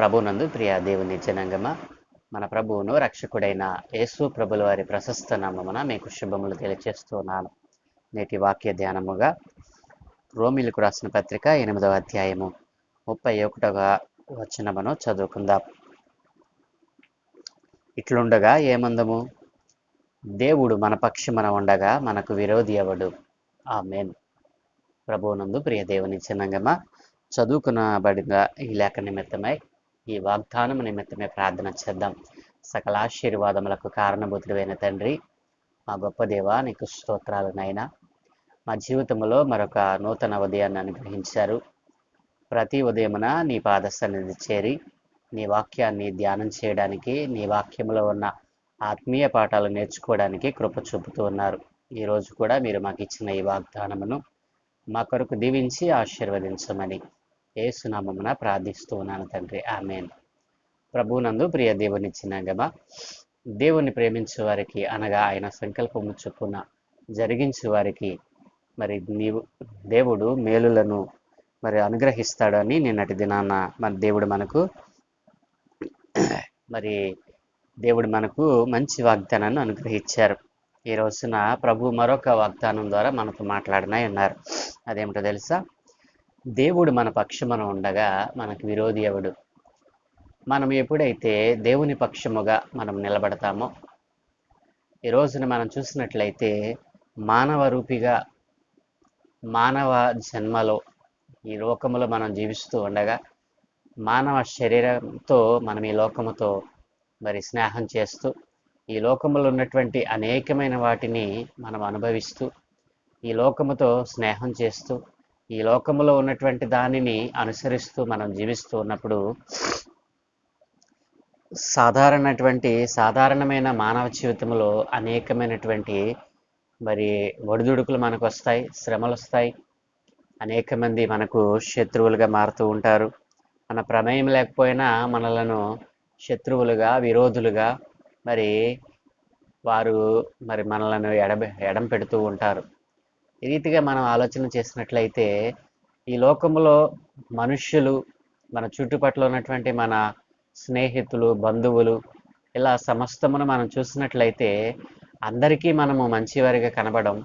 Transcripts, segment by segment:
ప్రభునందు ప్రియ దేవుని జనాంగమా, మన ప్రభువును రక్షకుడైన యేసు ప్రభుల వారి ప్రశస్త నామమున మీకు శుభములు తెలియచేస్తున్నాను. నేటి వాక్య ధ్యానముగా రోమిలకు రాసిన పత్రిక 8వ అధ్యాయము 31వ వచనమును చదువుకుందాం. ఇట్లుండగా ఏమందము, దేవుడు మన పక్షమున ఉండగా మనకు విరోధి ఎవడు? ఆమేన్. ప్రభువునందు ప్రియ దేవుని జనాంగమా, చదువుకునబడిన ఈ లేఖ నిమిత్తమై, ఈ వాగ్దానం నిమిత్తమే ప్రార్థన చేద్దాం. సకల ఆశీర్వాదములకు కారణభూతుడైన తండ్రి, మా గొప్ప దేవ, నీకు స్తోత్రాలు నాయనా. మా జీవితంలో మరొక నూతన ఉదయాన్ని అనుగ్రహించారు. ప్రతి ఉదయమున నీ పాద సన్నిధి చేరి నీ వాక్యాన్ని ధ్యానం చేయడానికి, నీ వాక్యంలో ఉన్న ఆత్మీయ పాఠాలు నేర్చుకోవడానికి కృప చూపుతూ ఉన్నారు. ఈరోజు కూడా మీరు మాకు ఇచ్చిన ఈ వాగ్దానమును మా కొరకు దీవించి ఆశీర్వదించమని యేసునామమున ప్రార్థిస్తూ ఉన్నాను తండ్రి. ఆమేన్. ప్రభువునందు ప్రియ దేవుని చిన్నగమా, దేవుని ప్రేమించే వారికి అనగా ఆయన సంకల్పము చొప్పున జరిగించే వారికి మరి దేవుడు మేలులను మరి అనుగ్రహిస్తాడని నిన్నటి దినాన దేవుడు మనకు మంచి వాగ్దానాన్ని అనుగ్రహించారు. ఈ రోజున ప్రభు మరొక వాగ్దానం ద్వారా మనతో మాట్లాడనే ఉన్నారు. అదేమిటో తెలుసా? దేవుడు మన పక్షమున ఉండగా మనకు విరోధి ఎవడు? మనం ఎప్పుడైతే దేవుని పక్షముగా మనం నిలబడతామో, ఈ రోజున మనం చూసినట్లయితే మానవ రూపిగా మానవ జన్మలో ఈ లోకములో మనం జీవిస్తూ ఉండగా మానవ శరీరంతో మనం ఈ లోకముతో మరి స్నేహం చేస్తూ ఈ లోకములో ఉన్నటువంటి అనేకమైన వాటిని మనం అనుభవిస్తూ ఈ లోకముతో స్నేహం చేస్తూ ఈ లోకములో ఉన్నటువంటి దానిని అనుసరిస్తూ మనం జీవిస్తూ ఉన్నప్పుడు సాధారణమైన మానవ జీవితంలో అనేకమైనటువంటి మరి ఒడిదుడుకులు మనకు వస్తాయి, శ్రమలు వస్తాయి. అనేక మంది మనకు శత్రువులుగా మారుతూ ఉంటారు. మన ప్రమేయం లేకపోయినా మనలను శత్రువులుగా, విరోధులుగా వారు మనలను ఎడం పెడుతూ ఉంటారు. ఈ రీతిగా మనం ఆలోచన చేసినట్లయితే ఈ లోకంలో మనుష్యులు, మన చుట్టుపక్కల ఉన్నటువంటి మన స్నేహితులు, బంధువులు, ఇలా సమస్తమును మనం చూసినట్లయితే అందరికీ మనము మంచివారిగా కనబడం,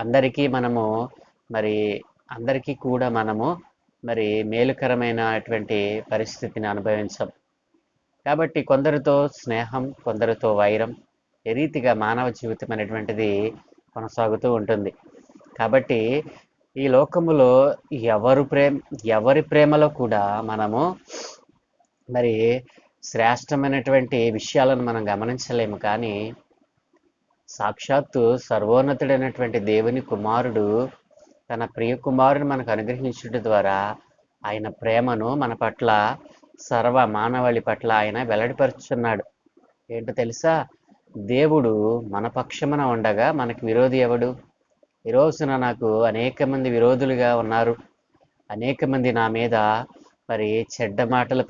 అందరికీ కూడా మనము మేలుకరమైనటువంటి పరిస్థితిని అనుభవించం. కాబట్టి కొందరితో స్నేహం, కొందరితో వైరం, ఈ రీతిగా మానవ జీవితం అనేటువంటిది కొనసాగుతూ ఉంటుంది. కాబట్టి ఈ లోకములో ఎవరి ప్రేమలో కూడా మనము శ్రేష్టమైనటువంటి విషయాలను మనం గమనించలేము. కానీ సాక్షాత్తు సర్వోన్నతుడైనటువంటి దేవుని కుమారుడు తన ప్రియ కుమారుని మనకు అనుగ్రహించడం ద్వారా ఆయన ప్రేమను మన పట్ల, సర్వ మానవాళి పట్ల ఆయన వెల్లడిపరుచున్నాడు. ఏంటో తెలుసా? దేవుడు మన పక్షమున ఉండగా మనకి విరోధి ఎవడు? ఈ రోజున నాకు అనేక మంది విరోధులుగా ఉన్నారు. అనేక మంది నా మీద చెడ్డ మాటలు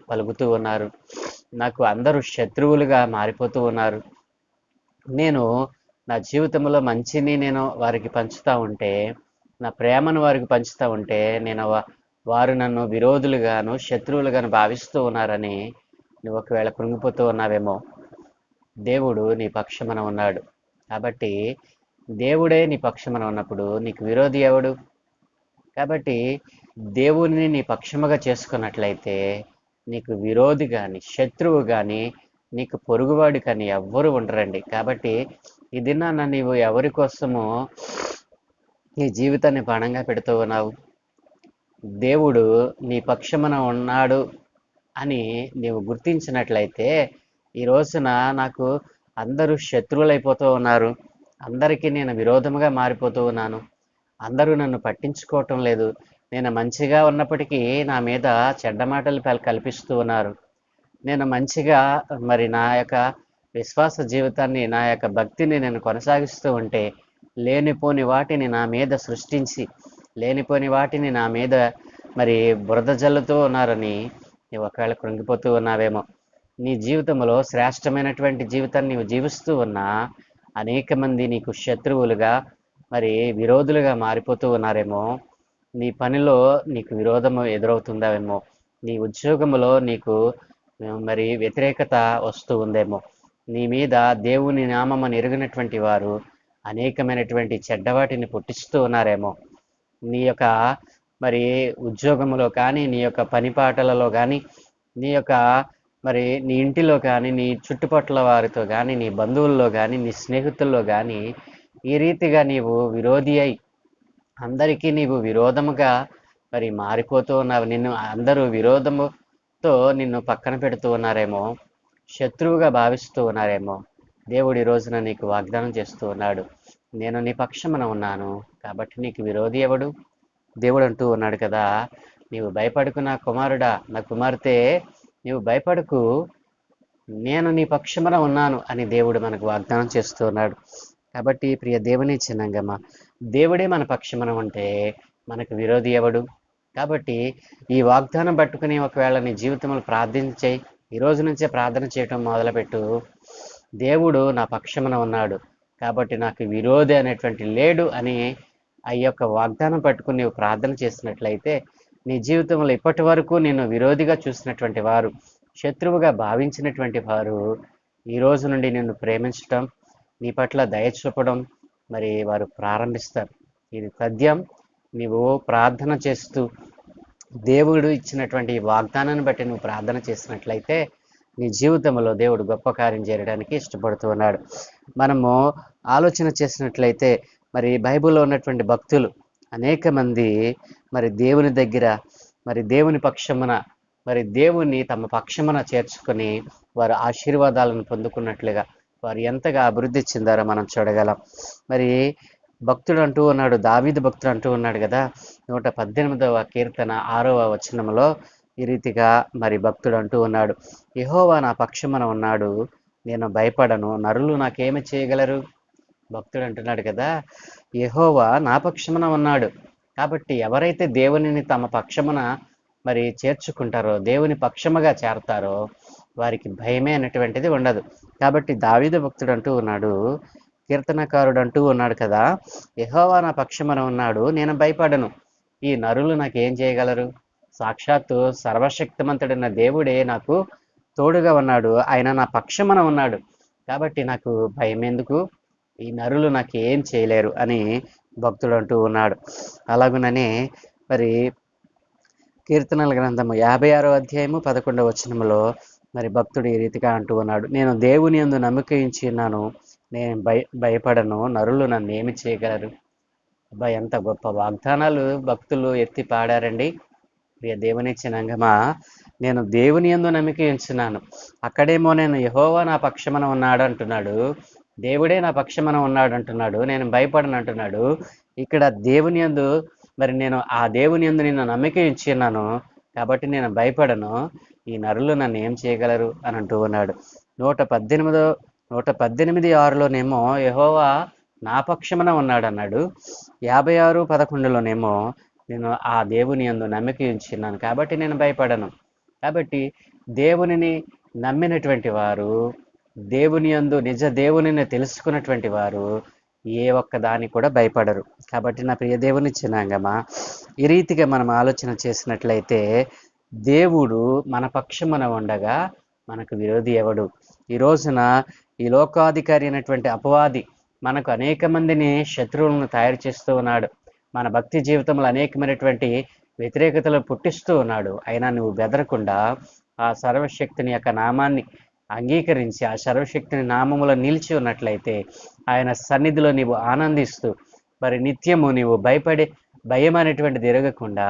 పలుకుతూ ఉన్నారు. నాకు అందరూ శత్రువులుగా మారిపోతూ ఉన్నారు. నేను నా జీవితంలో మంచిని నేను వారికి పంచుతూ ఉంటే, నా ప్రేమను వారికి పంచుతూ ఉంటే, వారు నన్ను విరోధులుగాను, శత్రువులుగాను భావిస్తూ ఉన్నారని నువ్వు ఒకవేళ కృంగిపోతూ ఉన్నావేమో. దేవుడు నీ పక్షమున ఉన్నాడు. కాబట్టి దేవుడే నీ పక్షమున ఉన్నప్పుడు నీకు విరోధి ఎవడు? కాబట్టి దేవుని నీ పక్షముగా చేసుకున్నట్లయితే నీకు విరోధి కానీ, శత్రువు కానీ, నీకు పొరుగువాడు కానీ ఎవ్వరు ఉండరండి. కాబట్టి ఈ దినాన నీవు ఎవరి కోసము నీ జీవితాన్ని పణంగా పెడుతూ ఉన్నావు? దేవుడు నీ పక్షమున ఉన్నాడు అని నీవు గుర్తించినట్లయితే, ఈ రోజున నాకు అందరూ శత్రువులైపోతూ ఉన్నారు, అందరికీ నేను విరోధముగా మారిపోతూ ఉన్నాను, అందరూ నన్ను పట్టించుకోవటం లేదు, నేను మంచిగా ఉన్నప్పటికీ నా మీద చెడ్డ మాటలు కల్పిస్తూ ఉన్నారు, నేను మంచిగా నా యొక్క విశ్వాస జీవితాన్ని, నా యొక్క భక్తిని నేను కొనసాగిస్తూ ఉంటే లేనిపోని వాటిని నా మీద సృష్టించి, లేనిపోని వాటిని నా మీద బురద జల్లుతూ ఉన్నారని నీవు ఒకవేళ కృంగిపోతూ ఉన్నావేమో. నీ జీవితంలో శ్రేష్టమైనటువంటి జీవితాన్ని నీవు జీవిస్తూ ఉన్నా అనేక మంది నీకు శత్రువులుగా, విరోధులుగా మారిపోతూ ఉన్నారేమో. నీ పనిలో నీకు విరోధము ఎదురవుతుందేమో. నీ ఉద్యోగములో నీకు మరి వ్యతిరేకత వస్తూ ఉందేమో. నీ మీద దేవుని నామమును ఎరుగనటువంటి వారు అనేకమైనటువంటి చెడ్డవాటిని పుట్టిస్తూ ఉన్నారేమో. నీ యొక్క మరి ఉద్యోగములో కానీ, నీ యొక్క పనిపాటలలో కానీ, నీ యొక్క మరి నీ ఇంటిలో కానీ, నీ చుట్టుపక్కల వారితో కానీ, నీ బంధువుల్లో కానీ, నీ స్నేహితుల్లో కానీ ఈ రీతిగా నీవు విరోధి అయి అందరికీ నీవు విరోధముగా మరి మారిపోతూ ఉన్నావు. నిన్ను అందరూ విరోధముతో నిన్ను పక్కన పెడుతూ ఉన్నారేమో, శత్రువుగా భావిస్తూ ఉన్నారేమో. దేవుడు ఈ రోజున నీకు వాగ్దానం చేస్తూ ఉన్నాడు, నేను నీ పక్షమున ఉన్నాను, కాబట్టి నీకు విరోధి ఎవడు? దేవుడు అంటూ ఉన్నాడు కదా, నీవు భయపడకు నా కుమారుడా, నా కుమార్తె, నీవు భయపడకు, నేను నీ పక్షమున ఉన్నాను అని దేవుడు మనకు వాగ్దానం చేస్తూ ఉన్నాడు. కాబట్టి ప్రియ దేవుని చిన్నంగమ్మ, దేవుడే మన పక్షమున ఉంటే మనకు విరోధి ఎవడు? కాబట్టి ఈ వాగ్దానం పట్టుకుని ఒకవేళ నీ జీవితంలో ప్రార్థించే ఈ రోజు నుంచే ప్రార్థన చేయటం మొదలుపెట్టు. దేవుడు నా పక్షమున ఉన్నాడు కాబట్టి నాకు విరోధి అనేటువంటి లేడు అని ఆ యొక్క వాగ్దానం పట్టుకుని నీవు ప్రార్థన చేసినట్లయితే నీ జీవితంలో ఇప్పటి వరకు నిన్ను విరోధిగా చూసినటువంటి వారు, శత్రువుగా భావించినటువంటి వారు ఈ రోజు నుండి నిన్ను ప్రేమించటం, నీ పట్ల దయ చూపడం మరి వారు ప్రారంభిస్తారు. ఇది తథ్యం. నీవు ప్రార్థన చేస్తూ దేవుడు ఇచ్చినటువంటి వాగ్దానాన్ని బట్టి నువ్వు ప్రార్థన చేసినట్లయితే నీ జీవితంలో దేవుడు గొప్ప కార్యం చేయడానికి ఇష్టపడుతూ ఉన్నాడు. మనము ఆలోచన చేసినట్లయితే మరి బైబిల్లో ఉన్నటువంటి భక్తులు అనేక మంది మరి దేవుని దగ్గర మరి దేవుని పక్షమున మరి దేవుని తమ పక్షమున చేర్చుకొని వారు ఆశీర్వాదాలను పొందుకున్నట్లుగా వారు ఎంతగా అభివృద్ధి చెందారో మనం చూడగలం. మరి భక్తుడు అంటూ ఉన్నాడు, దావీదు భక్తుడు అంటూ ఉన్నాడు కదా, 118వ కీర్తన 6వ వచనంలో ఈ రీతిగా మరి భక్తుడు అంటూ ఉన్నాడు, యెహోవా నా పక్షమున ఉన్నాడు, నేను భయపడను, నరులు నాకేమి చేయగలరు? భక్తుడు అంటున్నాడు కదా, యెహోవా నా పక్షమున ఉన్నాడు. కాబట్టి ఎవరైతే దేవునిని తమ పక్షమున మరి చేర్చుకుంటారో, దేవుని పక్షముగా చేరతారో వారికి భయమే అనేటువంటిది ఉండదు. కాబట్టి దావీదు భక్తుడు అంటూ ఉన్నాడు, కీర్తనకారుడు అంటూ ఉన్నాడు కదా, యెహోవా నా పక్షమున ఉన్నాడు, నేను భయపడను, ఈ నరులు నాకేం చేయగలరు? సాక్షాత్తు సర్వశక్తిమంతుడైన దేవుడే నాకు తోడుగా ఉన్నాడు, ఆయన నా పక్షమున ఉన్నాడు, కాబట్టి నాకు భయం ఎందుకు? ఈ నరులు నాకు ఏం చేయలేరు అని భక్తుడు అంటూ ఉన్నాడు. అలాగుననే మరి కీర్తనల గ్రంథము 56వ అధ్యాయము 11వ వచనములో మరి భక్తుడు ఈ రీతిగా అంటూ ఉన్నాడు, నేను దేవుని యందు నమ్మిక ఉంచి ఉన్నాను, నేను భయపడను, నరులు నన్ను ఏమి చేయగలరు? అబ్బా, ఎంత గొప్ప వాగ్దానాలు భక్తులు ఎత్తి పాడారండి. ప్రియ దేవుని జనాంగమా, నేను దేవుని యందు నమ్మిక ఉంచున్నాను, అక్కడేమో నేను యెహోవా నా పక్షమున ఉన్నాడు అంటున్నాడు, దేవుడే నా పక్షమున ఉన్నాడు అంటున్నాడు, నేను భయపడను అంటున్నాడు. ఇక్కడ దేవుని యందు మరి నేను ఆ దేవుని యందు నిన్ను నమ్మిక ఉంచి ఉన్నాను కాబట్టి నేను భయపడను, ఈ నరులు నన్ను ఏం చేయగలరు అని అంటూ ఉన్నాడు. 118:6లోనేమో యెహోవా నా పక్షమున ఉన్నాడు అన్నాడు. 56:11లోనేమో నేను ఆ దేవుని యందు నమ్మిక ఉంచున్నాను కాబట్టి నేను భయపడను. కాబట్టి దేవునిని నమ్మినటువంటి వారు, దేవుని యందు నిజ దేవునిని తెలుసుకున్నటువంటి వారు ఏ ఒక్క దాన్ని కూడా భయపడరు. కాబట్టి నా ప్రియ దేవుని జనాంగమా, ఈ రీతిగా మనం ఆలోచన చేసినట్లయితే దేవుడు మన పక్షమున ఉండగా మనకు విరోధి ఎవడు? ఈ రోజున ఈ లోకాధికారి అయినటువంటి అపవాది మనకు అనేక మందిని శత్రువులను తయారు చేస్తూ ఉన్నాడు. మన భక్తి జీవితంలో అనేకమైనటువంటి వ్యతిరేకతలు పుట్టిస్తూ ఉన్నాడు. అయినా నువ్వు బెదరకుండా ఆ సర్వశక్తిని యొక్క నామాన్ని అంగీకరించి ఆ సర్వశక్తిని నామములో నిలిచి ఉన్నట్లయితే ఆయన సన్నిధిలో నీవు ఆనందిస్తూ మరి నిత్యము నీవు భయం అనేటువంటిది ఎరగకుండా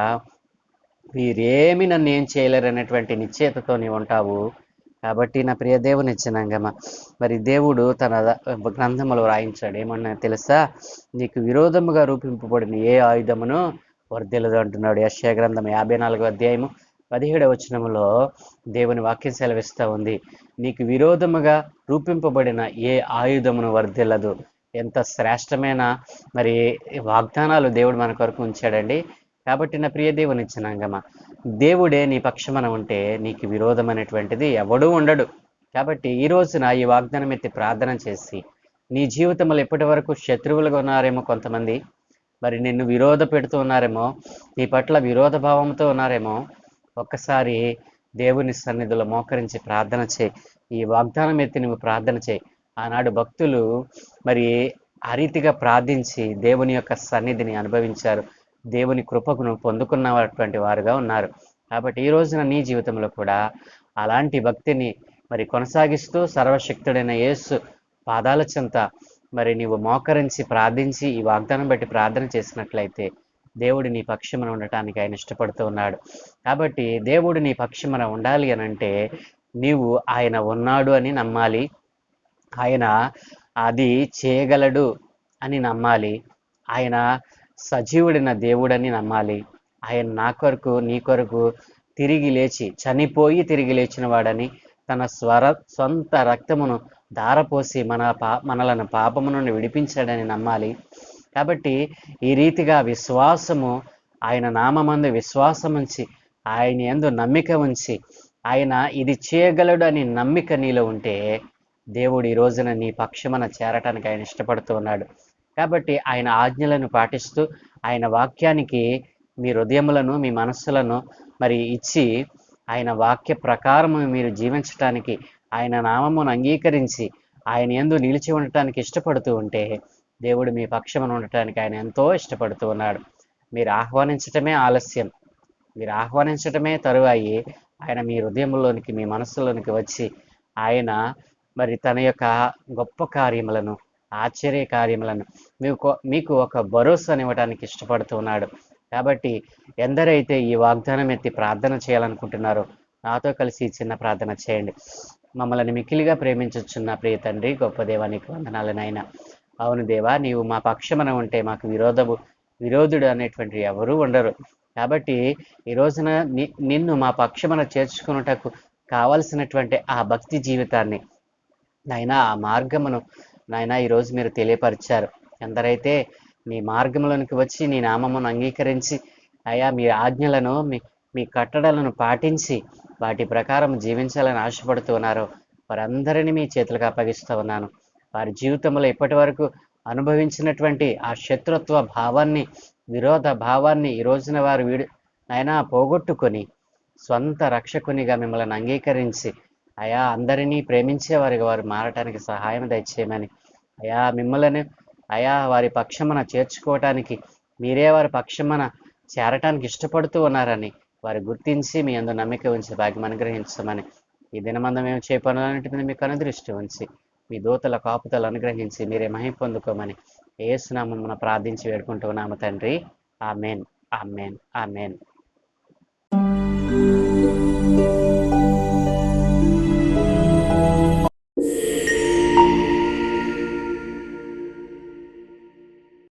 వీరేమి నన్ను ఏం చేయలేరు అనేటువంటి నిశ్చయతతో నీవు ఉంటావు. కాబట్టి నా ప్రియ దేవుని జనాంగమా, మరి దేవుడు తన గ్రంథములో రాయించాడు, ఏమన్నా తెలుసా? నీకు విరోధముగా రూపింపబడిన ఏ ఆయుధమును వర్ధిల్లదు అంటున్నాడు. యెషయా గ్రంథం 54వ అధ్యాయము 17వ వచనములో దేవుని వాక్యం సెలవిస్తూ ఉంది, నీకు విరోధముగా రూపింపబడిన ఏ ఆయుధమును వర్ధిల్లదు. ఎంత శ్రేష్టమైన మరి వాగ్దానాలు దేవుడు మన కొరకు ఉంచాడండి. కాబట్టి నా ప్రియ దేవుని జనాంగమా, దేవుడే నీ పక్షమున ఉంటే నీకు విరోధం అనేటువంటిది ఎవడూ ఉండడు. కాబట్టి ఈ రోజున ఈ వాగ్దానం ఎత్తి ప్రార్థన చేసి, నీ జీవితంలో ఎప్పటి వరకు శత్రువులుగా ఉన్నారేమో కొంతమంది, మరి నిన్ను విరోధ పెడుతూ ఉన్నారేమో, నీ పట్ల విరోధ భావంతో ఉన్నారేమో, ఒక్కసారి దేవుని సన్నిధిలో మోకరించి ప్రార్థన చేయి. ఈ వాగ్దానం ఎత్తి నువ్వు ప్రార్థన చేయి. ఆనాడు భక్తులు మరి ఆ రీతిగా ప్రార్థించి దేవుని యొక్క సన్నిధిని అనుభవించారు. దేవుని కృపకును పొందుకున్నటువంటి వారుగా ఉన్నారు. కాబట్టి ఈ రోజున నీ జీవితంలో కూడా అలాంటి భక్తిని మరి కొనసాగిస్తూ సర్వశక్తుడైన యేసు పాదాల చెంత మరి నీవు మోకరించి ప్రార్థించి ఈ వాగ్దానం బట్టి ప్రార్థన చేసినట్లయితే దేవుడు నీ పక్షమున ఉండటానికి ఆయన ఇష్టపడుతూ ఉన్నాడు. కాబట్టి దేవుడు నీ పక్షమున ఉండాలి అని అంటే నీవు ఆయన ఉన్నాడు అని నమ్మాలి. ఆయన అది చేయగలడు అని నమ్మాలి. ఆయన సజీవుడిన దేవుడని నమ్మాలి. ఆయన నా కొరకు నీ కొరకు తిరిగి లేచి చనిపోయి తిరిగి లేచిన వాడని తన సొంత రక్తమును ధారపోసి మనలను పాపము నుండి విడిపించాడని నమ్మాలి. కాబట్టి ఈ రీతిగా విశ్వాసము, ఆయన నామమందు విశ్వాసం ఉంచి ఆయన యందు నమ్మిక ఉంచి ఆయన ఇది చేయగలడు అని నమ్మిక నీలో ఉంటే దేవుడు ఈ రోజున నీ పక్షమున చేరటానికి ఆయన ఇష్టపడుతూ ఉన్నాడు. కాబట్టి ఆయన ఆజ్ఞలను పాటిస్తూ ఆయన వాక్యానికి మీ హృదయములను మీ మనస్సులను మరి ఇచ్చి ఆయన వాక్య ప్రకారము మీరు జీవించటానికి ఆయన నామమును అంగీకరించి ఆయన యందు నిలిచి ఉండటానికి ఇష్టపడుతూ ఉంటే దేవుడు మీ పక్షమున ఉండటానికి ఆయన ఎంతో ఇష్టపడుతూ ఉన్నాడు. మీరు ఆహ్వానించటమే ఆలస్యం, మీరు ఆహ్వానించటమే తరువాయి ఆయన మీ హృదయంలోనికి మీ మనస్సులోనికి వచ్చి ఆయన మరి తన యొక్క గొప్ప కార్యములను ఆశ్చర్య కార్యములను మీకు ఒక భరోసానివ్వడానికి ఇష్టపడుతున్నాడు. కాబట్టి ఎందరైతే ఈ వాగ్దానం ఎత్తి ప్రార్థన చేయాలనుకుంటున్నారో నాతో కలిసి ఈ చిన్న ప్రార్థన చేయండి. మమ్మల్ని మిక్కిలిగా ప్రేమించుచున్న ప్రియ తండ్రి, గొప్ప దేవానికి వందనాలనైనా. అవును దేవా, నీవు మా పక్షమున ఉంటే మాకు విరోధుడు అనేటువంటి ఎవరూ ఉండరు. కాబట్టి ఈ రోజున నిన్ను మా పక్షమున చేర్చుకున్నటకు కావలసినటువంటి ఆ భక్తి జీవితాన్ని నాయనా, ఆ మార్గమును నాయనా ఈరోజు మీరు తెలియపరిచారు. ఎందరైతే మీ మార్గంలోనికి వచ్చి నీ నామమును అంగీకరించి అయా మీ ఆజ్ఞలను మీ కట్టడలను పాటించి వాటి ప్రకారం జీవించాలని ఆశపడుతూ ఉన్నారో వారందరినీ మీ చేతులకు అప్పగిస్తూ ఉన్నాను. వారి జీవితంలో ఇప్పటి వరకు అనుభవించినటువంటి ఆ శత్రుత్వ భావాన్ని, విరోధ భావాన్ని ఈ రోజున వారు నాయనా పోగొట్టుకొని స్వంత రక్షకునిగా మిమ్మల్ని అంగీకరించి అయా అందరినీ ప్రేమించేవారిగా వారు మారటానికి సహాయం దయచేయమని, అయా మిమ్మల్ని అయా వారి పక్షమున చేర్చుకోవటానికి మీరే వారి పక్షమున చేరటానికి ఇష్టపడుతూ ఉన్నారని వారు గుర్తించి మీ యందు నమ్మిక ఉంచి భాగ్యం అనుగ్రహించమని, ఈ దినమందు మేము చే పనులన్నిటి మీద మీకు అనుదృష్టి ఉంచి మీ దూతల కాపుతలు అనుగ్రహించి మీరే మహిమ పొందుకోమని యేసు నామమున ప్రార్థించి వేడుకుంటూ ఉన్నాము తండ్రి. Amen, amen, amen.